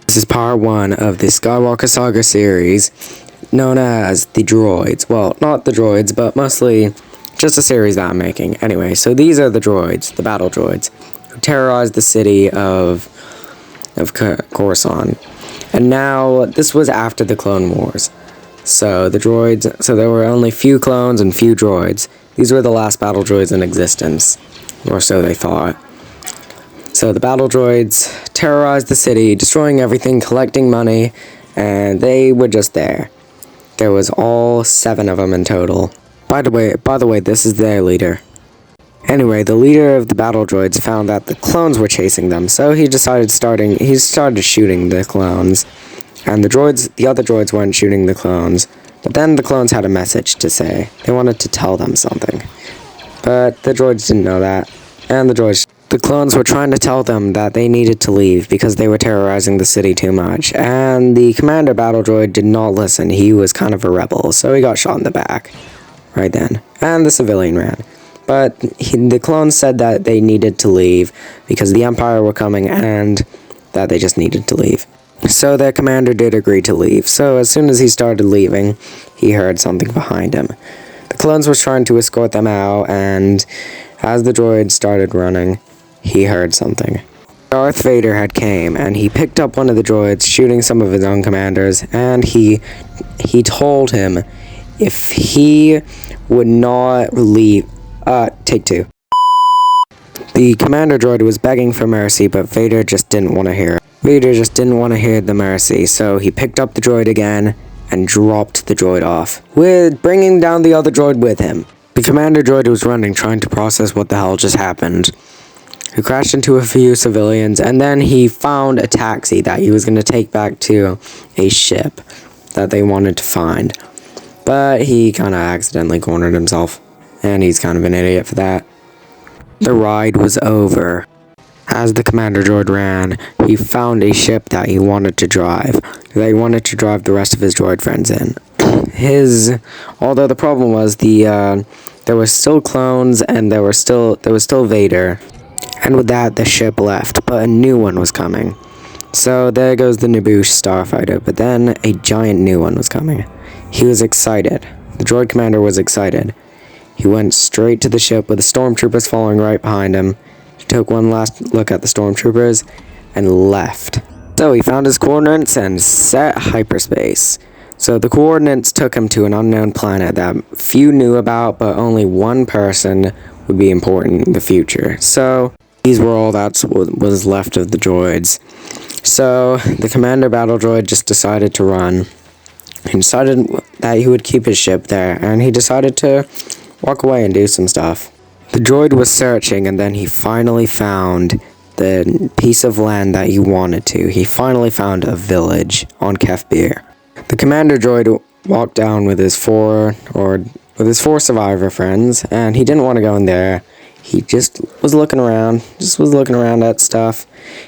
This is part 1 of the Skywalker Saga series, known as the droids. Well, not the droids, but mostly just a series that I'm making. Anyway, so these are the droids, the battle droids, who terrorized the city of Coruscant. And now, this was after the Clone Wars. So there were only few clones and few droids. These were the last battle droids in existence, or so they thought. So the battle droids terrorized the city, destroying everything, collecting money, and they were just there. There was all 7 of them in total. By the way, this is their leader. Anyway, the leader of the battle droids found that the clones were chasing them, so he started shooting the clones. And the other droids weren't shooting the clones. But then the clones had a message to say. They wanted to tell them something. But the droids didn't know that. And the clones were trying to tell them that they needed to leave because they were terrorizing the city too much. And the commander battle droid did not listen. He was kind of a rebel, so he got shot in the back right then. And the civilian ran. But the clones said that they needed to leave because the Empire were coming and that they just needed to leave. So their commander did agree to leave. So as soon as he started leaving, he heard something behind him. The clones were trying to escort them out, and as the droids started running, he heard something. Darth Vader had came, and he picked up one of the droids, shooting some of his own commanders, and he told him if he would not leave... take 2. The commander droid was begging for mercy, but Vader just didn't want to hear it. Vader just didn't want to hear the mercy, so he picked up the droid again and dropped the droid off, with bringing down the other droid with him. The commander droid was running, trying to process what the hell just happened. He crashed into a few civilians, and then he found a taxi that he was going to take back to a ship that they wanted to find. But he kind of accidentally cornered himself, and he's kind of an idiot for that. The ride was over. As the commander droid ran, he found a ship that he wanted to drive. That he wanted to drive the rest of his droid friends in. Although the problem was there were still clones and there was still Vader. And with that, the ship left, but a new one was coming. So there goes the Naboo starfighter, but then a giant new one was coming. He was excited. The droid commander was excited. He went straight to the ship with the stormtroopers following right behind him. He took one last look at the stormtroopers and left. So he found his coordinates and set hyperspace. So the coordinates took him to an unknown planet that few knew about, but only one person would be important in the future. So these were all that was left of the droids. So the commander battle droid just decided to run. He decided that he would keep his ship there, and he decided to walk away and do some stuff. The droid was searching, and then he finally found the piece of land that he wanted to. He finally found a village on Kefbir. The commander droid walked down with his four survivor friends, and he didn't want to go in there. He just was looking around at stuff.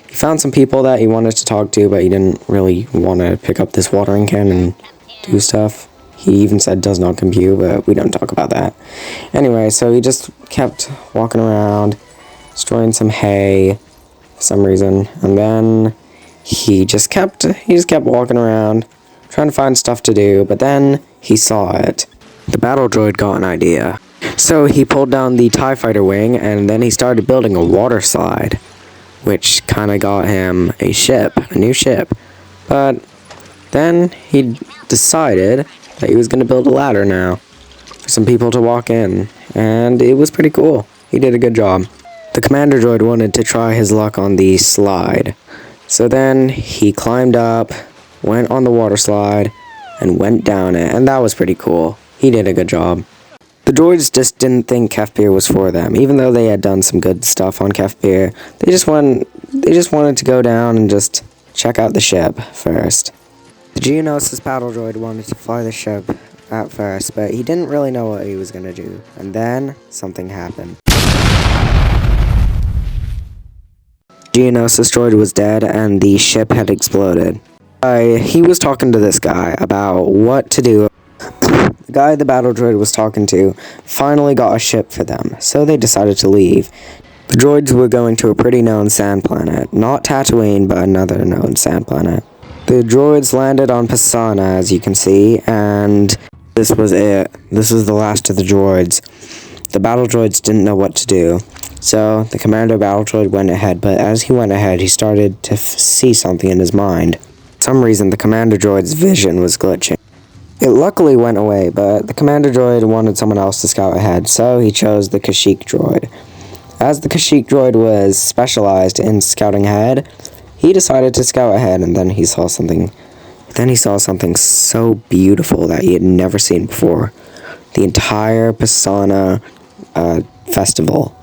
He found some people that he wanted to talk to, but he didn't really want to pick up this watering can and do stuff. He even said does not compute, but we don't talk about that. Anyway, so he just kept walking around, destroying some hay for some reason, and then he just kept walking around, trying to find stuff to do, but then he saw it. The battle droid got an idea. So he pulled down the TIE fighter wing, and then he started building a water slide, which kind of got him a new ship. But then he decided that he was going to build a ladder now for some people to walk in, and it was pretty cool. He did a good job. The commander droid wanted to try his luck on the slide, so then he climbed up, went on the water slide, and went down it, and that was pretty cool. He did a good job. The droids just didn't think Kefbir was for them, even though they had done some good stuff on Kefbir. They just wanted to go down and just check out the ship first. The Geonosis battle droid wanted to fly the ship at first, but he didn't really know what he was going to do. And then, something happened. Geonosis droid was dead, and the ship had exploded. He was talking to this guy about what to do. The guy the battle droid was talking to finally got a ship for them, so they decided to leave. The droids were going to a pretty known sand planet. Not Tatooine, but another known sand planet. The droids landed on Pisana, as you can see, and this was it. This was the last of the droids. The battle droids didn't know what to do. So, the commander battle droid went ahead, but as he went ahead, he started to see something in his mind. For some reason, the commander droid's vision was glitching. It luckily went away, but the commander droid wanted someone else to scout ahead, so he chose the Kashyyyk droid. As the Kashyyyk droid was specialized in scouting ahead, he decided to scout ahead, and then he saw something. So beautiful that he had never seen before. The entire Pisana festival.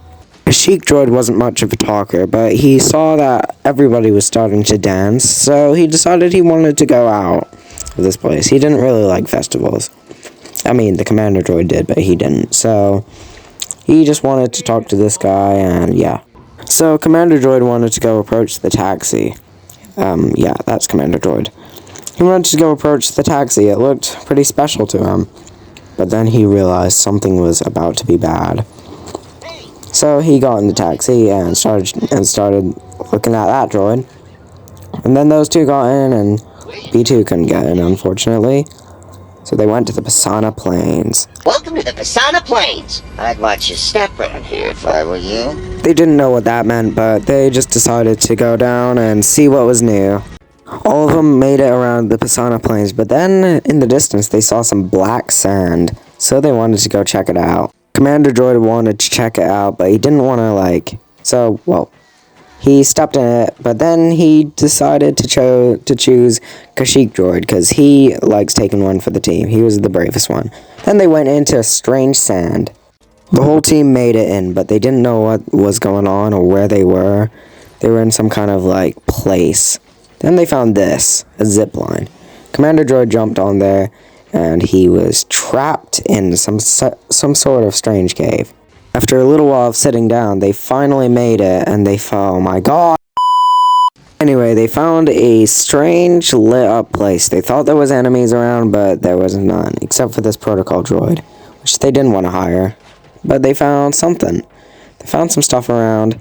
Kashyyyk droid wasn't much of a talker, but he saw that everybody was starting to dance, so he decided he wanted to go out of this place. He didn't really like festivals. I mean, the commander droid did, but he didn't, so he just wanted to talk to this guy, and yeah. So, Commander Droid wanted to go approach the taxi. Yeah, that's Commander Droid. He wanted to go approach the taxi. It looked pretty special to him. But then he realized something was about to be bad. So, he got in the taxi and started looking at that droid. And then those two got in, and B2 couldn't get in, unfortunately. So they went to the Pisana Plains. Welcome to the Pisana Plains. I'd watch your step around here if I were you. They didn't know what that meant, but they just decided to go down and see what was new. All of them made it around the Pisana Plains, but then in the distance they saw some black sand, so they wanted to go check it out. Commander Droid wanted to check it out, but he didn't want to he stepped in it, but then he decided to choose Kashyyyk Droid, because he likes taking one for the team. He was the bravest one. Then they went into strange sand. The whole team made it in, but they didn't know what was going on or where they were. They were in some kind of, place. Then they found this, a zip line. Commander Droid jumped on there, and he was trapped in some sort of strange cave. After a little while of sitting down, they finally made it, and oh my god! Anyway, they found a strange lit up place. They thought there was enemies around, but there was none, except for this protocol droid, which they didn't want to hire. But they found something. They found some stuff around,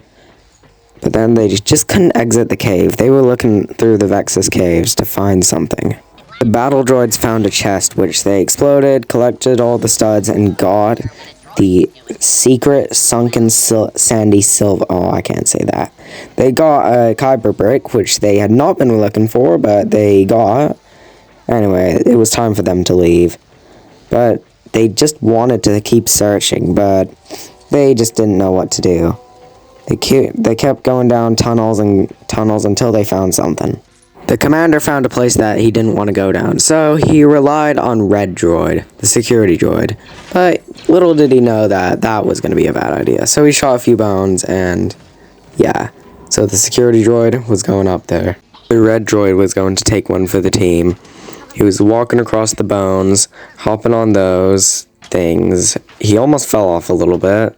but then they just couldn't exit the cave. They were looking through the Vexus caves to find something. The battle droids found a chest, which they exploded, collected all the studs, and got the secret sunken sandy silver. Oh, I can't say that. They got a Kyber brick, which they had not been looking for, but they got. Anyway, it was time for them to leave. But they just wanted to keep searching, but they just didn't know what to do. They kept going down tunnels until they found something. The commander found a place that he didn't want to go down, so he relied on Red Droid, the security droid. But little did he know that was going to be a bad idea. So he shot a few bones, and yeah. So the security droid was going up there. The Red Droid was going to take one for the team. He was walking across the bones, hopping on those things. He almost fell off a little bit,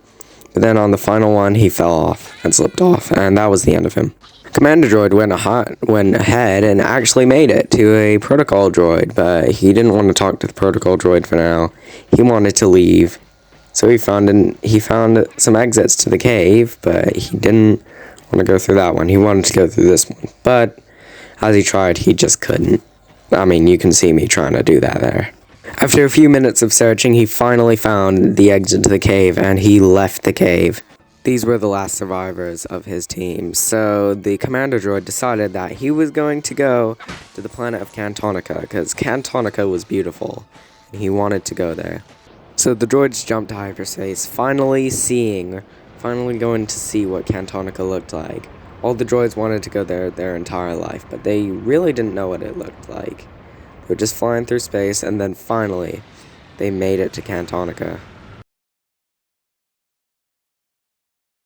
but then on the final one, he fell off and slipped off, and that was the end of him. Commander Droid went ahead and actually made it to a protocol droid, but he didn't want to talk to the protocol droid for now. He wanted to leave, so he found some exits to the cave, but he didn't want to go through that one. He wanted to go through this one, but as he tried, he just couldn't. I mean, you can see me trying to do that there. After a few minutes of searching, he finally found the exit to the cave, and he left the cave. These were the last survivors of his team, so the commander droid decided that he was going to go to the planet of Cantonica, because Cantonica was beautiful, and he wanted to go there. So the droids jumped to hyperspace, finally going to see what Cantonica looked like. All the droids wanted to go there their entire life, but they really didn't know what it looked like. They were just flying through space, and then finally, they made it to Cantonica.